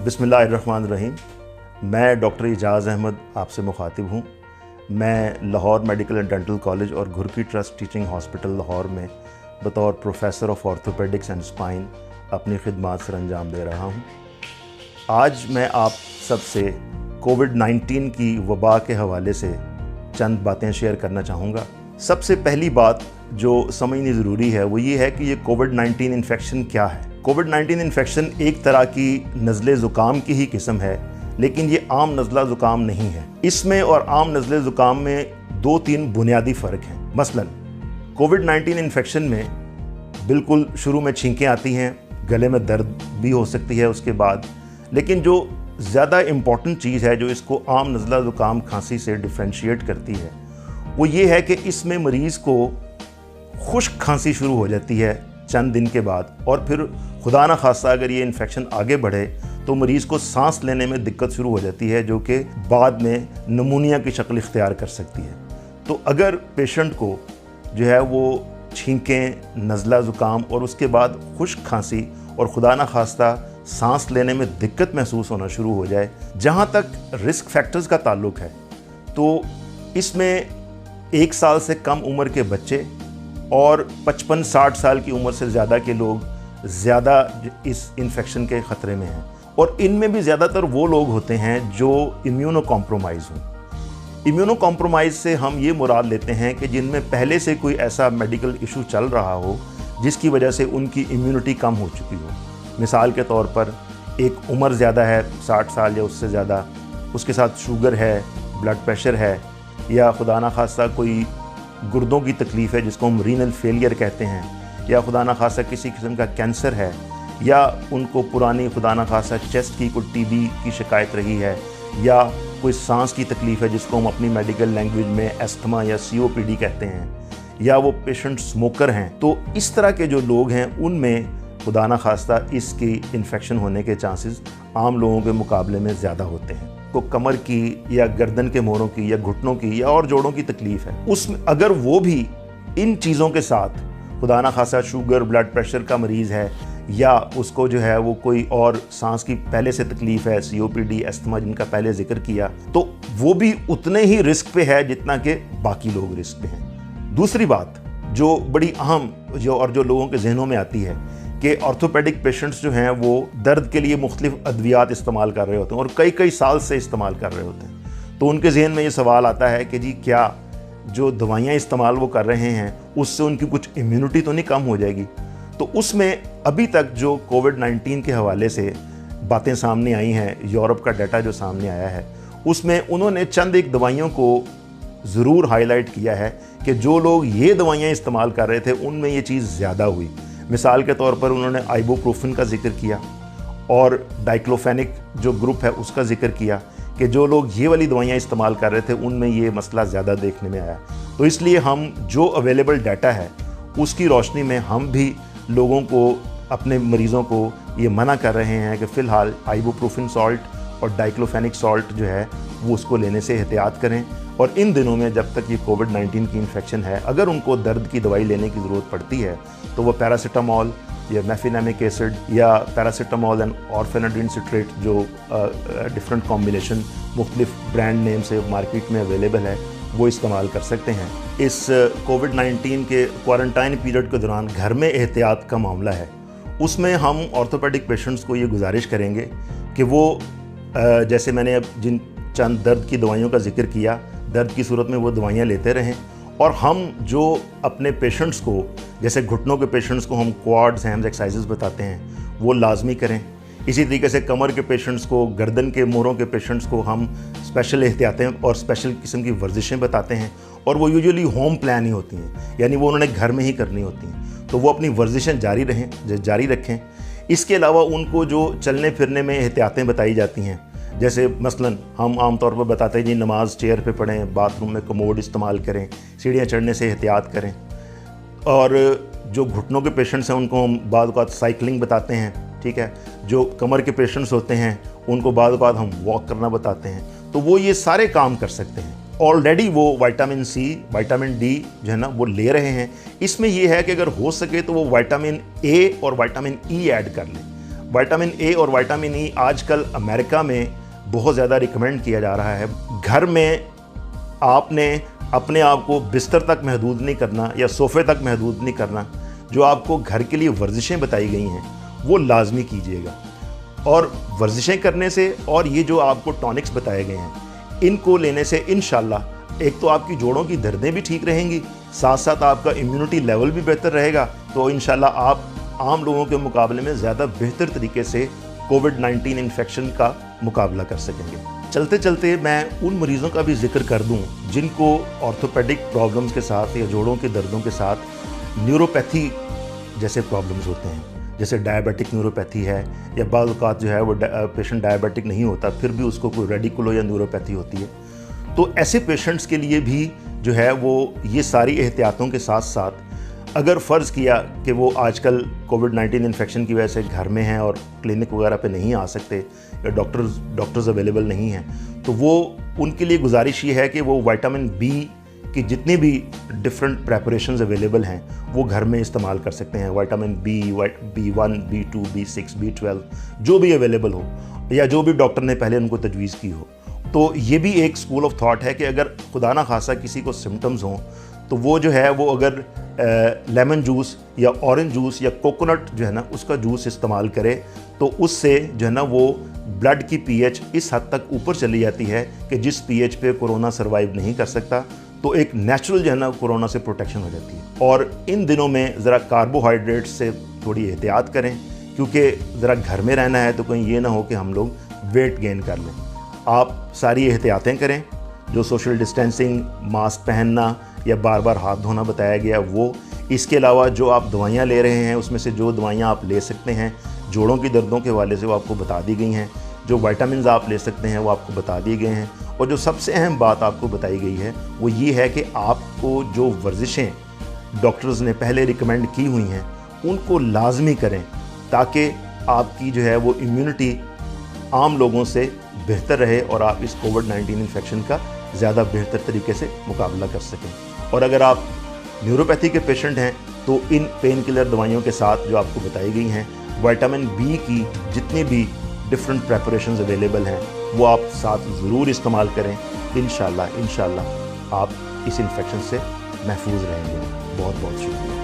बिस्मिल्लाहिर्रहमानिर्रहीम। मैं डॉक्टर एजाज़ अहमद आपसे मुखातिब हूँ। मैं Lahore medical and dental college और Ghurki trust teaching hospital Lahore में बतौर professor of orthopaedics and spine अपनी खिदमात सर अंजाम दे रहा हूँ। आज मैं आप सबसे कोविड-19 की वबा के हवाले से चंद बातें शेयर करना चाहूँगा। सबसे पहली बात जो समझनी ज़रूरी है वो ये है कि ये कोविड-19 इन्फेक्शन क्या है। कोविड-19 इन्फेक्शन एक तरह की नज़ले ज़ुकाम की ही किस्म है, लेकिन ये आम नज़ला ज़ुकाम नहीं है। इसमें और आम नज़ले ज़ुकाम में 2-3 बुनियादी फ़र्क हैं। मसलन कोविड-19 इन्फेक्शन में बिल्कुल शुरू में छींकें आती हैं, गले में दर्द भी हो सकती है उसके बाद, लेकिन जो ज़्यादा इम्पॉर्टेंट चीज़ है जो इसको आम नज़ला ज़ुकाम खांसी से डिफ्रेंशिएट करती है वो ये है कि इसमें मरीज़ को खुश्क खांसी शुरू हो जाती है चंद दिन के बाद, और फिर खुदा न खास्ता अगर ये इन्फेक्शन आगे बढ़े तो मरीज़ को सांस लेने में दिक्कत शुरू हो जाती है, जो कि बाद में नमूनिया की शक्ल इख्तियार कर सकती है। तो अगर पेशेंट को जो है वो छींकें, नज़ला ज़ुकाम और उसके बाद खुश्क खांसी और खुदा न खास्ता सांस लेने में दिक्कत महसूस होना शुरू हो जाए, जहाँ तक रिस्क फैक्टर्स का ताल्लुक है तो इसमें 1 साल से कम उम्र के बच्चे और 55-60 साल की उम्र से ज़्यादा के लोग ज़्यादा इस इन्फेक्शन के ख़तरे में हैं, और इनमें भी ज़्यादातर वो लोग होते हैं जो इम्यूनो कॉम्प्रोमाइज़ हों। इम्यूनो कॉम्प्रोमाइज़ से हम ये मुराद लेते हैं कि जिनमें पहले से कोई ऐसा मेडिकल इशू चल रहा हो जिसकी वजह से उनकी इम्यूनिटी कम हो चुकी हो। मिसाल के तौर पर एक उम्र ज़्यादा है, 60 साल या उससे ज़्यादा, उसके साथ शुगर है, ब्लड प्रेशर है, या खुदा न खास्ता कोई गुर्दों की तकलीफ़ है जिसको हम रीनल फेलियर कहते हैं, या खुदा न खास्ता किसी किस्म का कैंसर है, या उनको पुरानी खुदा न खास्ता चेस्ट की कोई टीबी की शिकायत रही है, या कोई सांस की तकलीफ़ है जिसको हम अपनी मेडिकल लैंग्वेज में एस्थमा या COPD कहते हैं, या वो पेशेंट स्मोकर हैं। तो इस तरह के जो लोग हैं उनमें खुदा न खास्ता इसकी इन्फेक्शन होने के चांसेस आम लोगों के मुकाबले में ज़्यादा होते हैं। को कमर की या गर्दन के मोरों की या घुटनों की या और जोड़ों की तकलीफ़ है, उसमें अगर वो भी इन चीज़ों के साथ खुदा न खास्ता शुगर, ब्लड प्रेशर का मरीज़ है, या उसको जो है वो कोई और सांस की पहले से तकलीफ़ है, COPD, एस्थमा जिनका पहले जिक्र किया, तो वो भी उतने ही रिस्क पे है जितना कि बाकी लोग रिस्क पे हैं। दूसरी बात जो बड़ी अहम जो लोगों के जहनों में आती है कि ऑर्थोपेडिक पेशेंट्स जो हैं वो दर्द के लिए मुख्तलिफ अद्वियात इस्तेमाल कर रहे होते हैं और कई साल से इस्तेमाल कर रहे होते हैं। तो उनके जहन में ये सवाल आता है कि जी क्या जो दवाइयाँ इस्तेमाल वो कर रहे हैं उससे उनकी कुछ इम्यूनिटी तो नहीं कम हो जाएगी। तो उसमें अभी तक जो कोविड-19 के हवाले से बातें सामने आई हैं, यूरोप का डाटा जो सामने आया है, उसमें उन्होंने चंद एक दवाइयों को ज़रूर हाईलाइट किया है कि जो लोग ये दवाइयाँ इस्तेमाल कर रहे थे उनमें ये चीज़ ज़्यादा हुई। मिसाल के तौर पर उन्होंने आइबुप्रोफेन का जिक्र किया और डाइक्लोफेनिक जो ग्रुप है उसका जिक्र किया कि जो लोग ये वाली दवाइयाँ इस्तेमाल कर रहे थे उनमें ये मसला ज़्यादा देखने में आया। तो इसलिए हम जो अवेलेबल डाटा है उसकी रोशनी में हम भी लोगों को, अपने मरीज़ों को ये मना कर रहे हैं कि फ़िलहाल आइबुप्रोफेन सॉल्ट और डाइक्लोफेनिक सॉल्ट जो है वो उसको लेने से एहतियात करें, और इन दिनों में जब तक ये कोविड-19 की इन्फेक्शन है अगर उनको दर्द की दवाई लेने की ज़रूरत पड़ती है तो वो पैरासीटामोल या मेफिनेमिक एसिड या पैरासीटामोल एंड ऑर्फेनाडिन सिट्रेट जो डिफरेंट कॉम्बिनेशन मुख्तलिफ ब्रांड नेम से मार्केट में अवेलेबल है वो इस्तेमाल कर सकते हैं। इस कोविड-19 के क्वारंटाइन पीरियड के दौरान घर में एहतियात का मामला है, उसमें हम ऑर्थोपेडिक पेशेंट्स को ये गुजारिश करेंगे कि वो जैसे मैंने अब जिन चंद दर्द की दवाइयों का जिक्र किया, दर्द की सूरत में वो दवाइयाँ लेते रहें, और हम जो अपने पेशेंट्स को, जैसे घुटनों के पेशेंट्स को हम क्वाड्स हैम्स एक्सरसाइजेस बताते हैं वो लाजमी करें। इसी तरीके से कमर के पेशेंट्स को, गर्दन के मोरों के पेशेंट्स को हम स्पेशल एहतियातें और स्पेशल किस्म की वर्जिशें बताते हैं, और वो यूजुअली होम प्लान ही होती हैं, यानी वो उन्होंने घर में ही करनी होती हैं। तो वो अपनी वर्जिशें जारी रखें। इसके अलावा उनको जो चलने फिरने में एहतियातें बताई जाती हैं, जैसे मसलन हम आम तौर पर बताते हैं जी नमाज चेयर पे पढ़ें, बाथरूम में कमोड इस्तेमाल करें, सीढ़ियाँ चढ़ने से एहतियात करें, और जो घुटनों के पेशेंट्स हैं उनको हम बाद औक़ात साइकिलिंग बताते हैं, ठीक है। जो कमर के पेशेंट्स होते हैं उनको बाद औक़ात हम वॉक करना बताते हैं। तो वो ये सारे काम कर सकते हैं। ऑलरेडी वो विटामिन C, विटामिन D जो है ना वो ले रहे हैं। इसमें ये है कि अगर हो सके तो वो विटामिन A और विटामिन E ऐड कर लें। विटामिन ए और विटामिन ई आजकल अमेरिका में बहुत ज़्यादा रिकमेंड किया जा रहा है। घर में आपने अपने आप को बिस्तर तक महदूद नहीं करना या सोफ़े तक महदूद नहीं करना। जो आपको घर के लिए वर्जिशें बताई गई हैं वो लाजमी कीजिएगा, और वर्जिशें करने से और ये जो आपको टॉनिक्स बताए गए हैं इनको लेने से इंशाल्लाह एक तो आपकी जोड़ों की दर्दें भी ठीक रहेंगी, साथ साथ आपका इम्यूनिटी लेवल भी बेहतर रहेगा। तो इंशाल्लाह आप आम लोगों के मुकाबले में ज़्यादा बेहतर तरीके से कोविड-19 इन्फेक्शन का मुकाबला कर सकेंगे। चलते चलते मैं उन मरीज़ों का भी जिक्र कर दूं जिनको ऑर्थोपेडिक प्रॉब्लम्स के साथ या जोड़ों के दर्दों के साथ न्यूरोपैथी जैसे प्रॉब्लम्स होते हैं, जैसे डायबिटिक न्यूरोपैथी है, या बाज़ औक़ात जो है वो पेशेंट डायबिटिक नहीं होता फिर भी उसको कोई रेडिकुलो या न्यूरोपैथी होती है। तो ऐसे पेशेंट्स के लिए भी जो है वो ये सारी एहतियातों के साथ साथ अगर फ़र्ज़ किया कि वो आजकल कोविड-19 इन्फेक्शन की वजह से घर में हैं और क्लिनिक वगैरह पे नहीं आ सकते या डॉक्टर्स अवेलेबल नहीं हैं, तो वो उनके लिए गुजारिश ये है कि वो विटामिन बी की जितनी भी डिफरेंट प्रेपरेशंस अवेलेबल हैं वो घर में इस्तेमाल कर सकते हैं। Vitamin B1, B2, B6, B12 जो भी अवेलेबल हो या जो भी डॉक्टर ने पहले उनको तजवीज़ की हो। तो ये भी एक स्कूल ऑफ थॉट है कि अगर खुदा ना खासा किसी को सिम्टम्स हों तो वो जो है वो अगर लेमन जूस या ऑरेंज जूस या कोकोनट जो है ना उसका जूस इस्तेमाल करे तो उससे जो है ना वो ब्लड की पीएच इस हद तक ऊपर चली जाती है कि जिस पीएच पे कोरोना सर्वाइव नहीं कर सकता, तो एक नेचुरल जो है ना कोरोना से प्रोटेक्शन हो जाती है। और इन दिनों में ज़रा कार्बोहाइड्रेट्स से थोड़ी एहतियात करें, क्योंकि ज़रा घर में रहना है तो कहीं ये ना हो कि हम लोग वेट गेन कर लें। आप सारी एहतियातें करें, जो सोशल डिस्टेंसिंग, मास्क पहनना या बार बार हाथ धोना बताया गया वो। इसके अलावा जो आप दवाइयाँ ले रहे हैं उसमें से जो दवाइयाँ आप ले सकते हैं जोड़ों की दर्दों के हवाले से वो आपको बता दी गई हैं, जो विटामिन आप ले सकते हैं वो आपको बता दिए गए हैं, और जो सबसे अहम बात आपको बताई गई है वो ये है कि आपको जो वर्जिशें डॉक्टर्स ने पहले रिकमेंड की हुई हैं उनको लाजमी करें, ताकि आपकी जो है वो इम्यूनिटी आम लोगों से बेहतर रहे और आप इस कोविड-19 इन्फेक्शन का ज़्यादा बेहतर तरीके से मुकाबला कर सकें। और अगर आप न्यूरोपैथी के पेशेंट हैं तो इन पेन किलर दवाइयों के साथ जो आपको बताई गई हैं, विटामिन बी की जितनी भी डिफरेंट प्रेपरेशंस अवेलेबल हैं वो आप साथ ज़रूर इस्तेमाल करें। इंशाल्लाह आप इस इन्फेक्शन से महफूज रहेंगे। बहुत बहुत शुक्रिया।